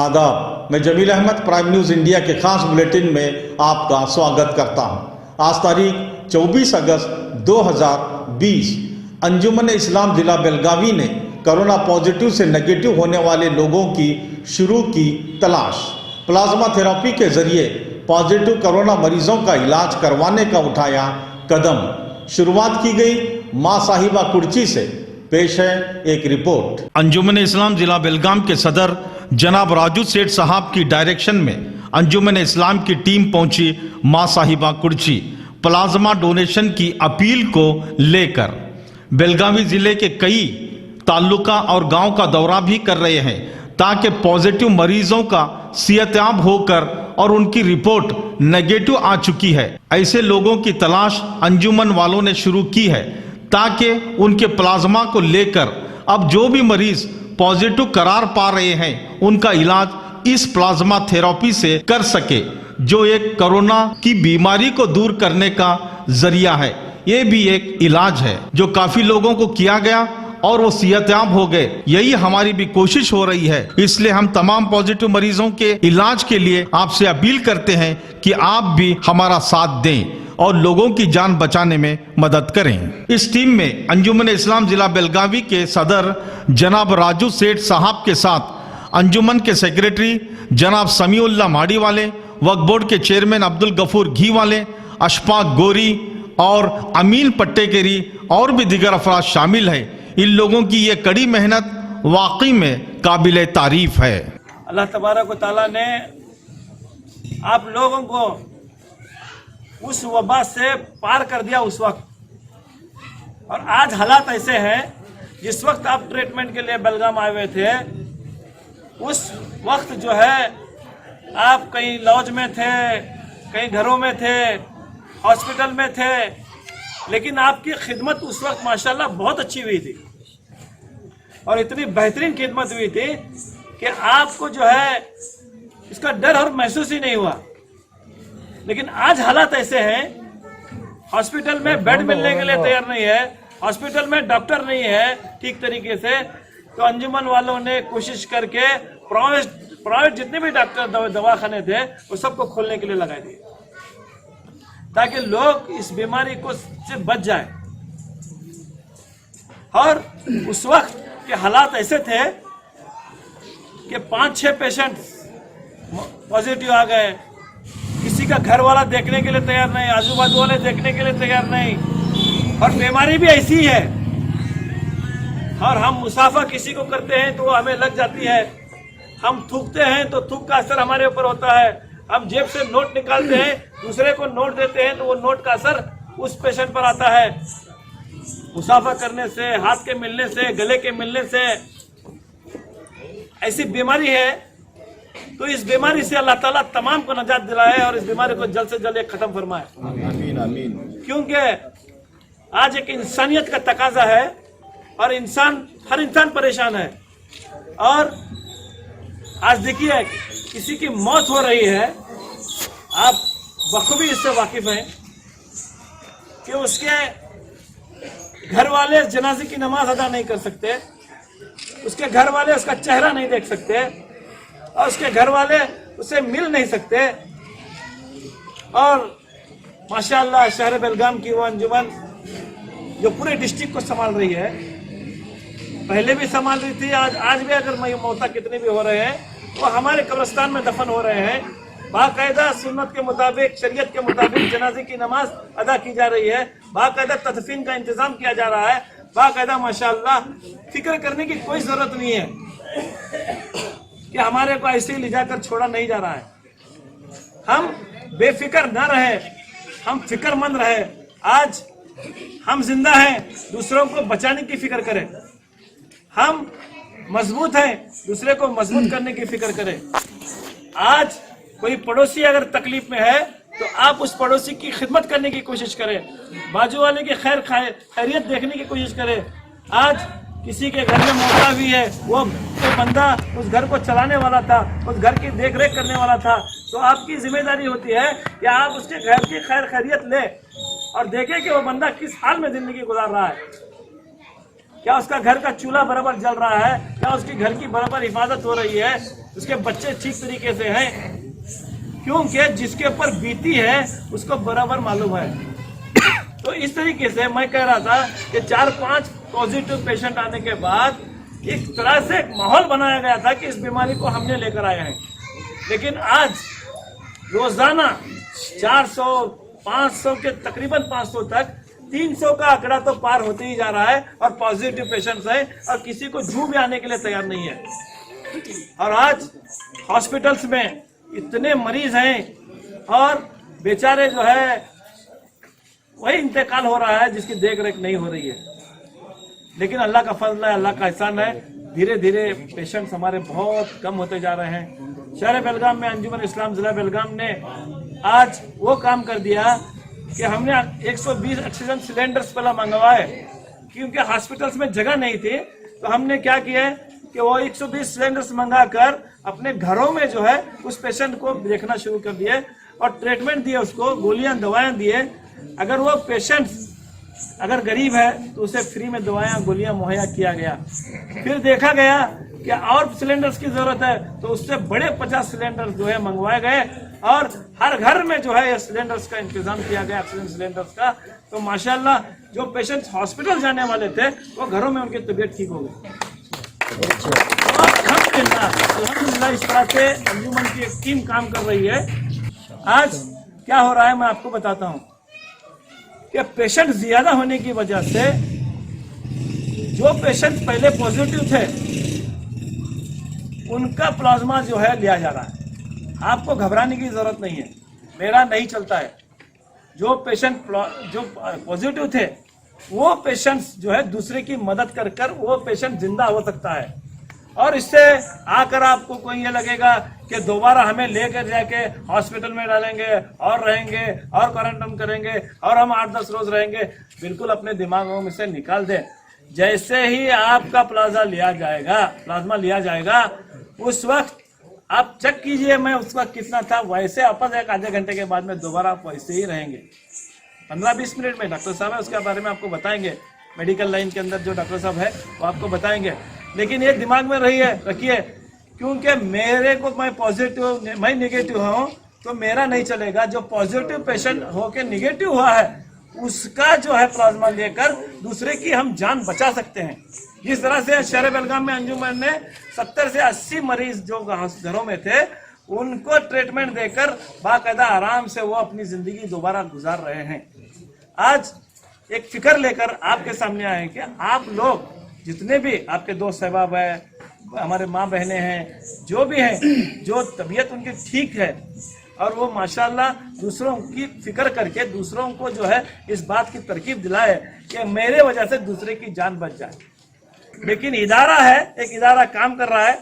आदाब, मैं Jameel Ahmed Prime News India के खास बुलेटिन में आपका स्वागत करता हूं। आज तारीख 24 अगस्त 2020 अंजुमन इस्लाम जिला बेलगावी ने कोरोना पॉजिटिव से नेगेटिव होने वाले लोगों की शुरू की तलाश। प्लाज्मा थेरेपी के जरिए पॉजिटिव कोरोना मरीजों का इलाज करवाने का उठाया कदम। शुरुआत की गई मां साहिबा कुर्ची से। पेश है एक रिपोर्ट। अंजुमन इस्लाम जिला बेलगाम के सदर जनाब राजू सेठ साहब की डायरेक्शन में अंजुमन इस्लाम की टीम पहुंची मां साहिबा कुर्ची प्लाज्मा डोनेशन की अपील को लेकर। बेलगावी जिले के कई तालुका और गांव का दौरा भी कर रहे हैं ताकि पॉजिटिव मरीजों का सेहतयाब होकर और उनकी रिपोर्ट नेगेटिव आ चुकी है ऐसे लोगों की तलाश अंजुमन वालों ने शुरू की है ताकि उनके प्लाज्मा को लेकर अब जो भी मरीज पॉजिटिव करार पा रहे हैं उनका इलाज इस प्लाज्मा थेरेपी से कर सके, जो एक कोरोना की बीमारी को दूर करने का जरिया है। ये भी एक इलाज है जो काफी लोगों को किया गया और वो सेहतयाब हो गए। यही हमारी भी कोशिश हो रही है। इसलिए हम तमाम पॉजिटिव मरीजों के इलाज के लिए आपसे अपील करते हैं कि आप भी हमारा साथ दें और लोगों की जान बचाने में मदद करें। इस टीम में अंजुमन इस्लाम जिला बेलगावी के सदर जनाब राजू सेठ साहब के साथ अंजुमन के सेक्रेटरी जनाब समीउल्लाह माड़ी वाले, वक्फ बोर्ड के चेयरमैन अब्दुल गफूर घी वाले, अशफाक गोरी और अमीन पट्टेकेरी और भी दीगर अफराद शामिल है। इन लोगों की ये कड़ी मेहनत वाकई में काबिल तारीफ है। अल्लाह तबारक व तआला ने आप लोगों को उस वबा से पार कर दिया उस वक्त, और आज हालात ऐसे हैं जिस वक्त आप ट्रीटमेंट के लिए बेलगाम आए हुए थे उस वक्त जो है आप कहीं लॉज में थे, कहीं घरों में थे, हॉस्पिटल में थे, लेकिन आपकी खिदमत उस वक्त माशाल्लाह बहुत अच्छी हुई थी और इतनी बेहतरीन खिदमत हुई थी कि आपको जो है इसका डर और महसूस ही नहीं हुआ। लेकिन आज हालात ऐसे हैं, हॉस्पिटल में बेड मिलने के लिए तैयार नहीं है, हॉस्पिटल में डॉक्टर नहीं है ठीक तरीके से, तो अंजुमन वालों ने कोशिश करके प्राइवेट जितने भी डॉक्टर दवाखाने थे वो सबको खोलने के लिए लगा दिए ताकि लोग इस बीमारी को से बच जाए। और उस वक्त के हालात ऐसे थे कि 5-6 पेशेंट पॉजिटिव आ गए, किसी का घर वाला देखने के लिए तैयार नहीं, आजू बाजू वाले देखने के लिए तैयार नहीं, और बीमारी भी ऐसी है। और हम मुसाफा किसी को करते हैं तो हमें लग जाती है, हम थूकते हैं तो थूक का असर हमारे ऊपर होता है, हम जेब से नोट निकालते हैं दूसरे को नोट देते हैं तो वो नोट का असर उस पेशेंट पर आता है। मुसाफा करने से, हाथ के मिलने से, गले के मिलने से ऐसी बीमारी है। तो इस बीमारी से अल्लाह ताला तमाम को नजात दिलाए और इस बीमारी को जल्द से जल्द खत्म फरमाए। आमीन आमीन। क्योंकि आज एक इंसानियत का तकाजा है और हर इंसान परेशान है। और आज देखिए किसी की मौत हो रही है, आप बखूबी इससे वाकिफ हैं कि उसके घर वाले जनाजे की नमाज अदा नहीं कर सकते, उसके घर वाले उसका चेहरा नहीं देख सकते और उसके घर वाले उसे मिल नहीं सकते। और माशाअल्लाह शहर बेलगाम की वो अंजुमन जो पूरे डिस्ट्रिक्ट को संभाल रही है, पहले भी संभाल रही थी, आज भी अगर मौता कितने भी हो रहे हैं वो हमारे कब्रिस्तान में दफन हो रहे हैं, बाकायदा सुन्नत के मुताबिक, शरीयत के मुताबिक जनाजे की नमाज अदा की जा रही है, बाकायदा तदफीन का इंतजाम किया जा रहा है, बाकायदा माशाअल्लाह। फिक्र करने की कोई जरूरत नहीं है कि हमारे को ऐसे ही ले जाकर छोड़ा नहीं जा रहा है। हम बेफिक्र न रहे, हम फिक्रमंद रहे। आज हम जिंदा हैं, दूसरों को बचाने की फिक्र करें। हम मजबूत हैं, दूसरे को मजबूत करने की फिक्र करें। आज कोई पड़ोसी अगर तकलीफ में है तो आप उस पड़ोसी की खिदमत करने की कोशिश करें, बाजू वाले की खैरियत देखने की कोशिश करें। आज किसी के घर में मौत हुई है, वो बंदा उस घर को चलाने वाला था, उस घर की देख रेख करने वाला था, तो आपकी जिम्मेदारी होती है कि आप उसके घर की खैरियत ले और देखें कि वो बंदा किस हाल में जिंदगी गुजार रहा है। क्या उसका घर का चूल्हा बराबर जल रहा है? क्या उसके घर की बराबर हिफाजत हो रही है? उसके बच्चे ठीक तरीके से हैं? क्योंकि जिसके ऊपर बीती है उसको बराबर मालूम है। तो इस तरीके से मैं कह रहा था कि 4-5 पॉजिटिव पेशेंट आने के बाद एक तरह से एक माहौल बनाया गया था कि इस बीमारी को हमने लेकर आए हैं। लेकिन आज रोजाना 400, 500 के तकरीबन 500 तक 300 का आंकड़ा तो पार होते ही जा रहा है और पॉजिटिव पेशेंट्स हैं और किसी को जू भी आने के लिए तैयार नहीं है। और आज हॉस्पिटल्स में इतने मरीज हैं और बेचारे जो है वही इंतकाल हो रहा है जिसकी देख रेख नहीं हो रही है। लेकिन अल्लाह का फजल है, अल्लाह का एहसान है, धीरे धीरे पेशेंट्स हमारे बहुत कम होते जा रहे हैं। शहर बेलगाम में अंजुमन इस्लाम जिला बेलगाम ने आज वो काम कर दिया कि हमने 120 ऑक्सीजन सिलेंडर्स पहला मंगवाए, क्योंकि हॉस्पिटल्स में जगह नहीं थी। तो हमने क्या किया कि वो 120 सिलेंडर्स मंगाकर अपने घरों में जो है उस पेशेंट को देखना शुरू कर दिए और ट्रीटमेंट दिए, उसको गोलियां दवाएं दिए। अगर वो पेशेंट अगर गरीब है तो उसे फ्री में दवाएं गोलियां मुहैया किया गया। फिर देखा गया कि और सिलेंडर्स की जरूरत है तो उससे बड़े 50 सिलेंडर्स जो है मंगवाए गए और हर घर में जो है ये सिलेंडर्स का इंतजाम किया गया, ऑक्सीजन सिलेंडर्स का। तो माशाल्लाह जो पेशेंट्स हॉस्पिटल जाने वाले थे वो घरों में उनकी तबीयत ठीक हो गई। अल्हम्दुलिल्लाह इस तरह से अंजुमन की एक टीम काम कर रही है। आज क्या हो रहा है मैं आपको बताता हूँ कि पेशेंट ज्यादा होने की वजह से जो पेशेंट पहले पॉजिटिव थे उनका प्लाज्मा जो है लिया जा रहा है। आपको घबराने की जरूरत नहीं है, मेरा नहीं चलता है। जो पेशेंट जो पॉजिटिव थे वो पेशेंट्स जो है दूसरे की मदद कर कर वो पेशेंट जिंदा हो सकता है। और इससे आकर आपको कोई ये लगेगा कि दोबारा हमें लेकर जाके हॉस्पिटल में डालेंगे और रहेंगे और क्वारंटाइन करेंगे और हम 8-10 रोज रहेंगे, बिल्कुल अपने दिमागों में से निकाल दें। जैसे ही आपका प्लाज्मा लिया जाएगा उस वक्त आप चेक कीजिए मैं उस वक्त कितना था, वैसे वापस एक आधे घंटे के बाद में दोबारा आप वैसे ही रहेंगे। 15-20 मिनट में डॉक्टर साहब है उसके बारे में आपको बताएंगे, मेडिकल लाइन के अंदर जो डॉक्टर साहब है वो आपको बताएंगे। लेकिन ये दिमाग में रखिए क्योंकि मेरे को मैं निगेटिव हूँ तो मेरा नहीं चलेगा। जो पॉजिटिव पेशेंट होके निगेटिव हुआ है उसका जो है प्लाज्मा लेकर दूसरे की हम जान बचा सकते हैं। जिस तरह से शहर बेलगाम में अंजुमन ने 70 से 80 मरीज जो घरों में थे उनको ट्रीटमेंट देकर बाकायदा आराम से वो अपनी जिंदगी दोबारा गुजार रहे हैं। आज एक फिक्र लेकर आपके सामने आए कि आप लोग जितने भी आपके दोस्त सहबाब है, हमारे माँ बहनें हैं, जो भी हैं, जो तबीयत उनकी ठीक है और वो माशाल्लाह दूसरों की फिक्र करके दूसरों को जो है इस बात की तरकीब दिलाए कि मेरे वजह से दूसरे की जान बच जाए। लेकिन इदारा है, एक इदारा काम कर रहा है,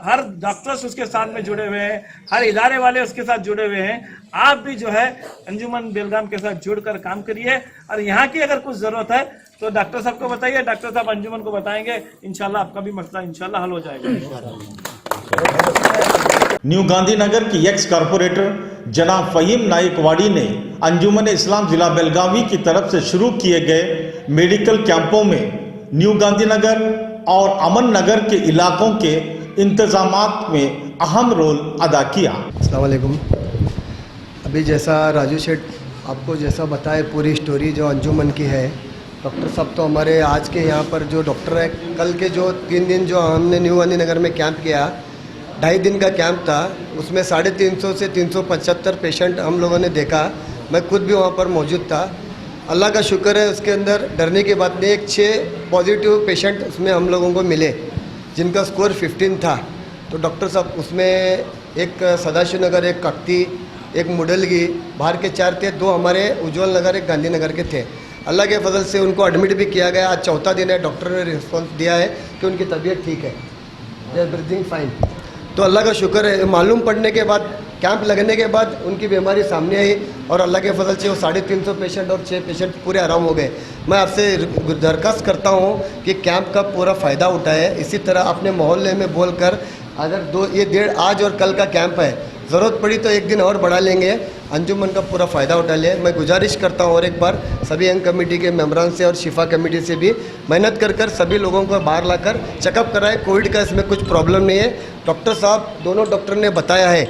हर डॉक्टर्स उसके साथ में जुड़े हुए हैं, हर इदारे वाले उसके साथ जुड़े हुए हैं। आप भी जो है अंजुमन बेलगाम के साथ जुड़कर काम करिए और यहाँ की अगर कुछ जरूरत है तो डॉक्टर साहब को बताइए, डॉक्टर साहब अंजुमन को बताएंगे, इंशाल्लाह आपका भी मसला इंशाल्लाह हल हो जाएगा। न्यू गांधीनगर की एक्स कारपोरेटर जनाब फहीम नाइकवाड़ी ने अंजुमन इस्लाम जिला बेलगावी की तरफ से शुरू किए गए मेडिकल कैंपों में न्यू गांधीनगर और अमन नगर के इलाकों के इंतजामात में अहम रोल अदा किया। अस्सलाम वालेकुम। अभी जैसा राजू शेठ आपको जैसा बताए पूरी स्टोरी जो अंजुमन की है, डॉक्टर साहब तो हमारे आज के यहाँ पर जो डॉक्टर है, कल के जो 3 दिन जो हमने न्यू गांधीनगर में कैंप किया, 2.5 दिन का कैंप था, उसमें 350 से 375 पेशेंट हम लोगों ने देखा। मैं खुद भी वहाँ पर मौजूद था। अल्लाह का शुक्र है उसके अंदर डरने की बात नहीं। एक 6 पॉजिटिव पेशेंट उसमें हम लोगों को मिले जिनका स्कोर 15 था। तो डॉक्टर साहब उसमें एक सदाशिव नगर, एक कक्ती, एक मुडलगी, बाहर के 4 थे, 2 हमारे उज्जवल नगर, एक गांधीनगर के थे। अल्लाह के फजल से उनको एडमिट भी किया गया। आज 4था दिन है, डॉक्टर ने रिस्पॉन्स दिया है कि उनकी तबीयत ठीक है, दे आर ब्रीथिंग फाइन। तो अल्लाह का शुक्र है। मालूम पड़ने के बाद, कैंप लगने के बाद उनकी बीमारी सामने आई और अल्लाह के फजल से वो 350 पेशेंट और 6 पेशेंट पूरे आराम हो गए। मैं आपसे दरख्वास्त करता हूँ कि कैंप का पूरा फ़ायदा उठाए। इसी तरह अपने मोहल्ले में बोलकर अगर ये 1.5 आज और कल का कैंप है, ज़रूरत पड़ी तो एक दिन और बढ़ा लेंगे। अंजुमन का पूरा फ़ायदा उठा लें। मैं गुजारिश करता हूँ और एक बार सभी यंग कमेटी के मेम्बरान से और शिफा कमेटी से भी मेहनत कर सभी लोगों को बाहर लाकर चेकअप कराएं। कोविड का इसमें कुछ प्रॉब्लम नहीं है। डॉक्टर साहब, दोनों डॉक्टर ने बताया है,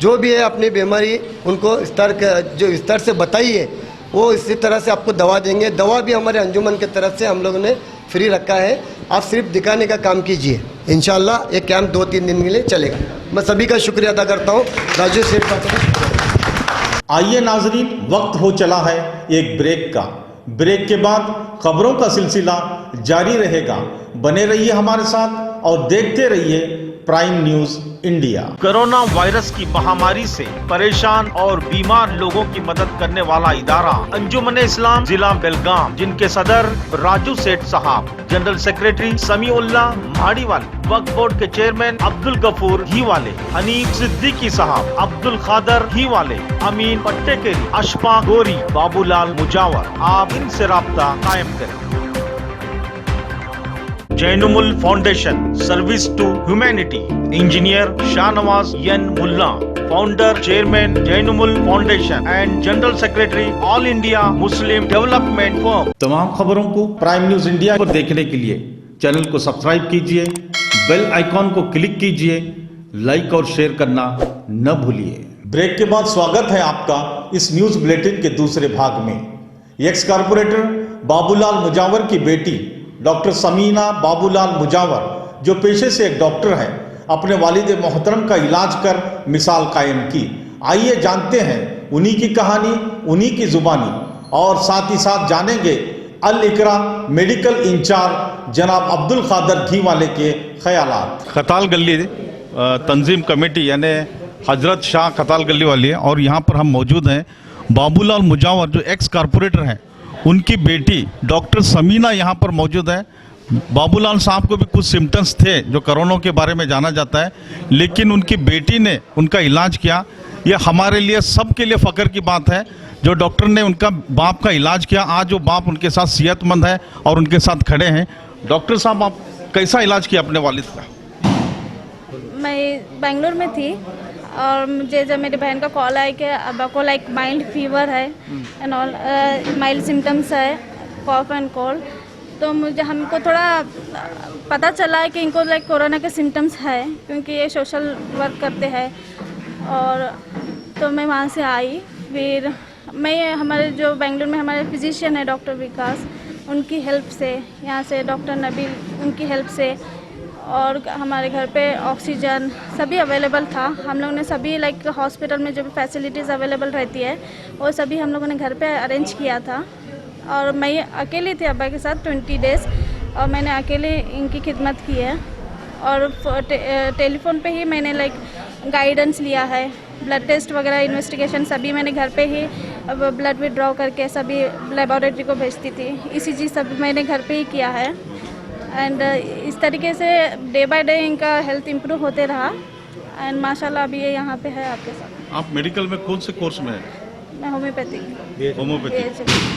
जो भी है अपनी बीमारी उनको विस्तार से बताइए, वो इसी तरह से आपको दवा देंगे। दवा भी हमारे अंजुमन की तरफ से हम लोगों ने फ्री रखा है। आप सिर्फ दिखाने का काम कीजिए, इंशाल्लाह ये कैंप 2-3 दिन के लिए चलेगा। मैं सभी का शुक्रिया अदा करता हूँ। राजू सेठ का आइए नाजरीन, वक्त हो चला है एक ब्रेक का। ब्रेक के बाद खबरों का सिलसिला जारी रहेगा। बने रहिए हमारे साथ और देखते रहिए prime news India. Corona virus की महामारी से परेशान और बीमार लोगों की मदद करने वाला इदारा अंजुमन इस्लाम जिला बेलगाम, जिनके सदर राजू सेठ साहब, जनरल सेक्रेटरी समीउल्लाह माड़ीवाले, वक्फ बोर्ड के चेयरमैन अब्दुल गफूर ही वाले, हनीफ सिद्दीकी साहब, अब्दुल खादर ही वाले, अमीन पट्टेकेरी, अशफा गोरी, बाबूलाल मुजावर, आप इनसे राब्ता कायम करें। Zainumul foundation, service to humanity, engineer Shahnawaz N Mulla, founder chairman Zainumul foundation and general secretary all India Muslim development firm. तमाम खबरों को प्राइम न्यूज इंडिया पर देखने के लिए चैनल को सब्सक्राइब कीजिए, बेल आइकॉन को क्लिक कीजिए, लाइक और शेयर करना न भूलिए। ब्रेक के बाद स्वागत है आपका इस न्यूज बुलेटिन के दूसरे भाग में। एक्स कारपोरेटर बाबूलाल मुजावर की बेटी डॉक्टर समीना बाबूलाल मुजावर, जो पेशे से एक डॉक्टर है, अपने वालिद मोहतरम का इलाज कर मिसाल कायम की। आइए जानते हैं उन्हीं की कहानी, उन्हीं की जुबानी, और साथ ही साथ जानेंगे अल इकरा मेडिकल इंचार्ज जनाब अब्दुल खादर घी वाले के ख्यालात। खताल गली तंजीम कमेटी यानी हजरत शाह खताल गली वाली है, और यहाँ पर हम मौजूद हैं। बाबूलाल मुजावर जो एक्स कारपोरेटर हैं, उनकी बेटी डॉक्टर समीना यहाँ पर मौजूद है। बाबूलाल साहब को भी कुछ सिम्टम्स थे जो कोरोना के बारे में जाना जाता है, लेकिन उनकी बेटी ने उनका इलाज किया। ये हमारे लिए, सबके लिए फ़ख्र की बात है जो डॉक्टर ने उनका बाप का इलाज किया। आज वो बाप उनके साथ सेहतमंद है और उनके साथ खड़े हैं। डॉक्टर साहब, आप कैसा इलाज किया अपने वालिद का? मैं बेंगलोर में थी और मुझे जब मेरी बहन का कॉल आया कि अब को लाइक माइल्ड फीवर है एंड ऑल, माइल्ड सिम्टम्स है, कॉफ एंड कोल्ड, तो हमको थोड़ा पता चला है कि इनको लाइक कोरोना के सिम्टम्स है, क्योंकि ये सोशल वर्क करते हैं। और तो मैं वहाँ से आई। फिर मैं हमारे जो बेंगलोर में हमारे फिजिशियन है डॉक्टर विकास, उनकी हेल्प से, यहाँ से डॉक्टर नबील, उनकी हेल्प से, और हमारे घर पे ऑक्सीजन सभी अवेलेबल था। हम लोगों ने सभी लाइक हॉस्पिटल में जो भी फैसिलिटीज़ अवेलेबल रहती है वो सभी हम लोगों ने घर पे अरेंज किया था। और मैं अकेली थी अब्बा के साथ 20 डेज़, और मैंने अकेले इनकी खिदमत की है। और टेलीफोन पे ही मैंने लाइक गाइडेंस लिया है, ब्लड टेस्ट वगैरह इन्वेस्टिगेशन सभी मैंने घर पे ही ब्लड विड्रॉ करके सभी लेबोरेटरी को भेजती थी। ECG सब मैंने घर पे ही किया है। एंड इस तरीके से डे बाय डे इनका हेल्थ इम्प्रूव होते रहा। एंड माशाल्लाह अभी ये यहाँ पे है आपके साथ। आप मेडिकल में कौन से कोर्स में हैं? मैं होम्योपैथी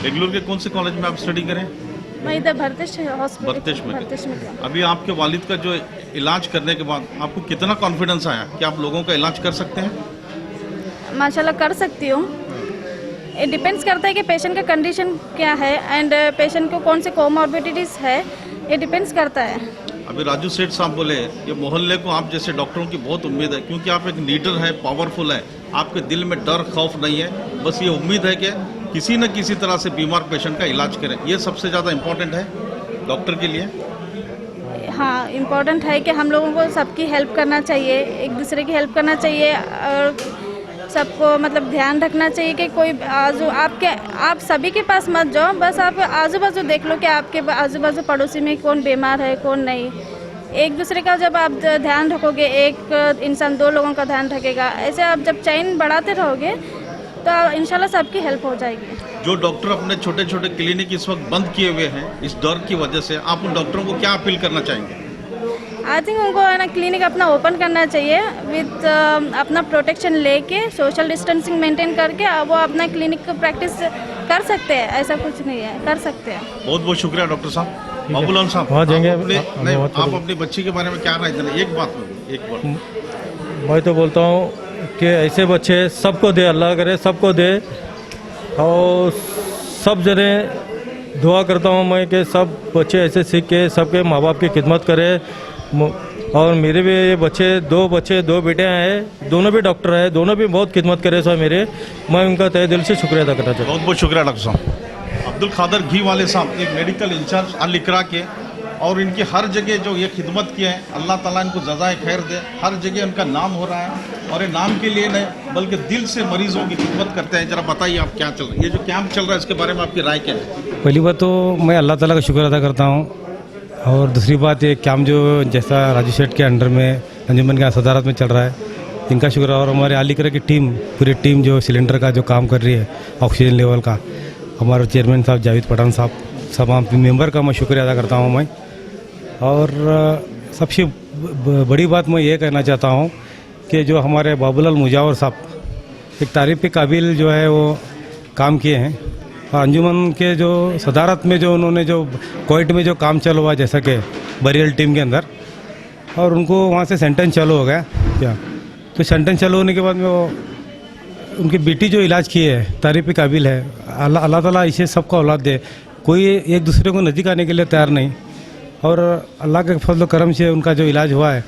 बेंगलुरु के कौन से कॉलेज में आप स्टडी करें? मैं इधर भरतेश हॉस्पिटल भरतेश में। किया। अभी आपके वालिद का जो इलाज करने के बाद आपको कितना कॉन्फिडेंस आया कि आप लोगों का इलाज कर सकते हैं? माशाल्लाह कर सकती हूँ। ये डिपेंड्स करता है कि पेशेंट का कंडीशन क्या है एंड पेशेंट को कौन से कोमॉर्बिडिटीज़ है, ये डिपेंड्स करता है। अभी राजू सेठ साहब बोले ये मोहल्ले को आप जैसे डॉक्टरों की बहुत उम्मीद है, क्योंकि आप एक लीडर है, पावरफुल है, आपके दिल में डर खौफ नहीं है, बस ये उम्मीद है कि किसी न किसी तरह से बीमार पेशेंट का इलाज करें। ये सबसे ज़्यादा इम्पोर्टेंट है डॉक्टर के लिए। हाँ, इम्पोर्टेंट है कि हम लोगों को सबकी हेल्प करना चाहिए, एक दूसरे की हेल्प करना चाहिए, और सबको मतलब ध्यान रखना चाहिए कि कोई आप सभी के पास मत जाओ, बस आप आजू बाजू देख लो कि आपके आजू बाजू पड़ोसी में कौन बीमार है कौन नहीं। एक दूसरे का जब आप ध्यान रखोगे, एक इंसान 2 लोगों का ध्यान रखेगा, ऐसे आप जब चेन बढ़ाते रहोगे तो इंशाल्लाह सबकी हेल्प हो जाएगी। जो डॉक्टर अपने छोटे छोटे क्लिनिक इस वक्त बंद किए हुए हैं इस डर की वजह से, आप उन डॉक्टरों को क्या अपील करना चाहेंगे? आई थिंक उनको है ना क्लिनिक अपना ओपन करना चाहिए विद अपना प्रोटेक्शन लेके, सोशल डिस्टेंसिंग मेंटेन करके वो अपना क्लिनिक प्रैक्टिस कर सकते हैं। ऐसा कुछ नहीं है, कर सकते हैं। बहुत बहुत शुक्रिया डॉक्टर साहब। बाबूलाल साहब, आप अपनी बच्ची के बारे में क्या राय देना? एक बात मैं तो बोलता हूँ कि ऐसे बच्चे सबको दे, अल्लाह करे सबको दे। और सब जने दुआ करता हूँ मैं कि सब बच्चे ऐसे सीख के सबके माँ बाप की खिदमत करें। और मेरे भी बच्चे दो बेटे हैं, दोनों भी डॉक्टर हैं, दोनों भी बहुत खिदमत करे सो मेरे। मैं उनका तहे दिल से शुक्रिया अदा करना चाहता हूँ। बहुत बहुत शुक्रिया डॉक्टर साहब। अब्दुल खादर घी वाले साहब एक मेडिकल इंचार्ज अल-इकरा के, और इनकी हर जगह जो ये खिदमत की है, अल्लाह ताला इनको जज़ाए खैर दे। हर जगह उनका नाम हो रहा है, और ये नाम के लिए नहीं बल्कि दिल से मरीजों की खिदमत करते हैं। जरा बताइए आप क्या चल रहा है, ये जो कैंप चल रहा है इसके बारे में आपकी राय क्या है? पहली बात तो मैं अल्लाह ताला का शुक्र अदा करता हूँ, और दूसरी बात ये कैंप जो जैसा राजू शेठ के अंडर में अंजुमन के सदारत में चल रहा है, इनका शुक्र। और हमारे अल-इकरा की टीम, पूरी टीम जो सिलेंडर का जो काम कर रही है, ऑक्सीजन लेवल का, हमारे चेयरमैन साहब जावेद पठान साहब, सब मेंबर का मैं शुक्रिया अदा करता हूँ मैं। और सबसे बड़ी बात मैं ये कहना चाहता हूँ कि जो हमारे बाबूलाल मुजावर साहब एक तारीफ़ के काबिल जो है वो काम किए हैं। और अंजुमन के जो सदारत में जो उन्होंने जो कोइट में जो काम चालू हुआ, जैसा कि बरियल टीम के अंदर, और उनको वहाँ से सेंटेंस चालू हो गया क्या, तो सेंटेंस चालू होने के बाद में वो उनकी बेटी जो इलाज की है तारीफ़ के काबिल है। अल्लाह ताला इसे सबको औलाद दे। कोई एक दूसरे को नज़दीक आने के लिए तैयार नहीं, और अल्लाह के फजल करम से उनका जो इलाज हुआ है,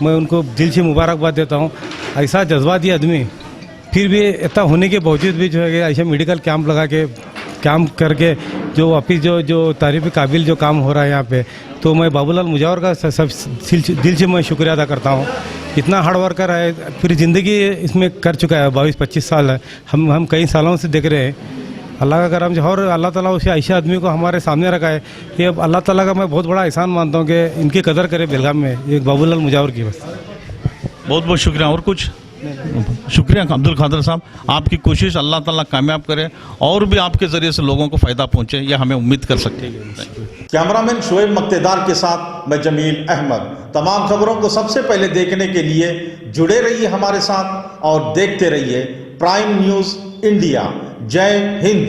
मैं उनको दिल से मुबारकबाद देता हूँ। ऐसा जज्बाती आदमी फिर भी इतना होने के बावजूद भी जो है ऐसे मेडिकल कैंप लगा के काम करके जो वापिस जो तारीफ़ काबिल जो काम हो रहा है यहाँ पे, तो मैं बाबूलाल मुजावर का सब दिल से मैं शुक्रिया अदा करता हूँ। इतना हार्ड वर्कर है, पूरी ज़िंदगी इसमें कर चुका है, 22-25 साल है, हम कई सालों से देख रहे हैं। अल्लाह का करम जो, और अल्लाह ताला उसे ऐसे आदमी को हमारे सामने रखा है कि अब अल्लाह ताला का मैं बहुत बड़ा एहसान मानता हूँ कि इनकी कदर करे बेलगाम में, ये बाबूलाल मुजावर की। बस बहुत बहुत शुक्रिया। और कुछ? शुक्रिया अब्दुल खादर साहब, आपकी कोशिश अल्लाह ताला कामयाब करे, और भी आपके ज़रिए से लोगों को फ़ायदा पहुँचे, यह हमें उम्मीद कर सकते हैं। कैमरामैन शोएब मक्तेदार के साथ मैं जमील अहमद। तमाम खबरों को सबसे पहले देखने के लिए जुड़े रहिए हमारे साथ और देखते रहिए प्राइम न्यूज़ इंडिया। जय हिंद।